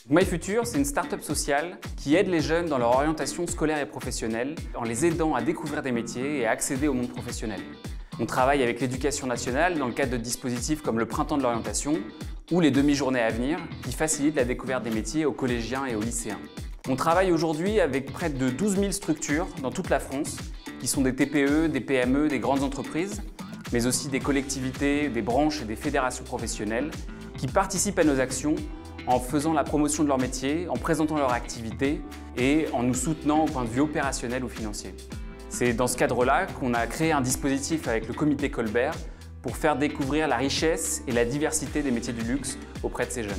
MyFuture, c'est une start-up sociale qui aide les jeunes dans leur orientation scolaire et professionnelle en les aidant à découvrir des métiers et à accéder au monde professionnel. On travaille avec l'Éducation nationale dans le cadre de dispositifs comme le Printemps de l'orientation ou les demi-journées à venir qui facilitent la découverte des métiers aux collégiens et aux lycéens. On travaille aujourd'hui avec près de 12 000 structures dans toute la France qui sont des TPE, des PME, des grandes entreprises, mais aussi des collectivités, des branches et des fédérations professionnelles qui participent à nos actions en faisant la promotion de leur métier, en présentant leur activité et en nous soutenant au point de vue opérationnel ou financier. C'est dans ce cadre-là qu'on a créé un dispositif avec le comité Colbert pour faire découvrir la richesse et la diversité des métiers du luxe auprès de ces jeunes.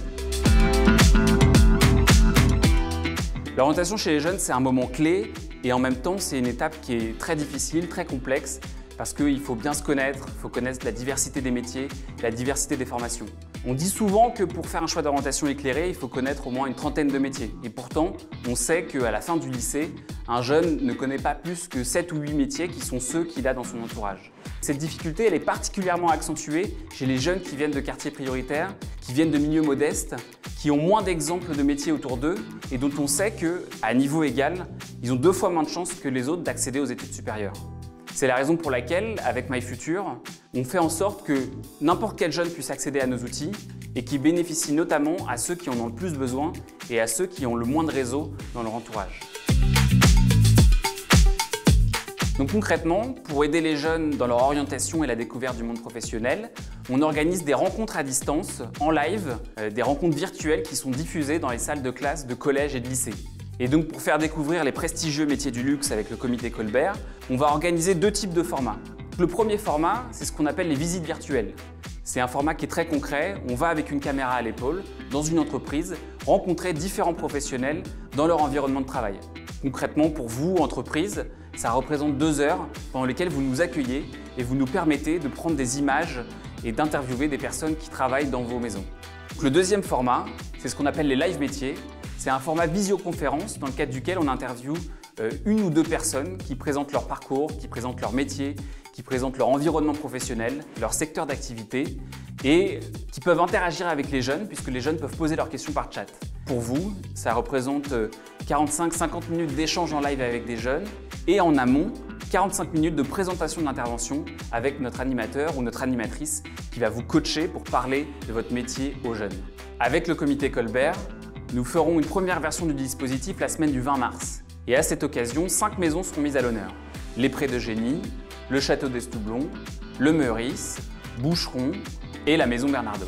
L'orientation chez les jeunes, c'est un moment clé et en même temps, c'est une étape qui est très difficile, très complexe parce qu'il faut bien se connaître, il faut connaître la diversité des métiers, la diversité des formations. On dit souvent que pour faire un choix d'orientation éclairé, il faut connaître au moins une trentaine de métiers. Et pourtant, on sait qu'à la fin du lycée, un jeune ne connaît pas plus que 7 ou 8 métiers qui sont ceux qu'il a dans son entourage. Cette difficulté, elle est particulièrement accentuée chez les jeunes qui viennent de quartiers prioritaires, qui viennent de milieux modestes, qui ont moins d'exemples de métiers autour d'eux et dont on sait qu'à niveau égal, ils ont 2 fois moins de chances que les autres d'accéder aux études supérieures. C'est la raison pour laquelle, avec MyFuture, on fait en sorte que n'importe quel jeune puisse accéder à nos outils et qui bénéficient notamment à ceux qui en ont le plus besoin et à ceux qui ont le moins de réseau dans leur entourage. Donc concrètement, pour aider les jeunes dans leur orientation et la découverte du monde professionnel, on organise des rencontres à distance, en live, des rencontres virtuelles qui sont diffusées dans les salles de classe de collège et de lycée. Et donc pour faire découvrir les prestigieux métiers du luxe avec le comité Colbert, on va organiser 2 types de formats. Le premier format, c'est ce qu'on appelle les visites virtuelles. C'est un format qui est très concret, on va avec une caméra à l'épaule, dans une entreprise, rencontrer différents professionnels dans leur environnement de travail. Concrètement, pour vous, entreprise, ça représente 2 heures pendant lesquelles vous nous accueillez et vous nous permettez de prendre des images et d'interviewer des personnes qui travaillent dans vos maisons. Donc, le deuxième format, c'est ce qu'on appelle les live métiers. C'est un format visioconférence dans le cadre duquel on interviewe 1 ou 2 personnes qui présentent leur parcours, qui présentent leur métier, qui présentent leur environnement professionnel, leur secteur d'activité et qui peuvent interagir avec les jeunes puisque les jeunes peuvent poser leurs questions par chat. Pour vous, ça représente 45-50 minutes d'échange en live avec des jeunes et en amont, 45 minutes de présentation de l'intervention avec notre animateur ou notre animatrice qui va vous coacher pour parler de votre métier aux jeunes. Avec le comité Colbert, nous ferons une première version du dispositif la semaine du 20 mars. Et à cette occasion, 5 maisons seront mises à l'honneur. Les Prés de Génie, le Château d'Estoublon, le Meurice, Boucheron et la Maison Bernardaud.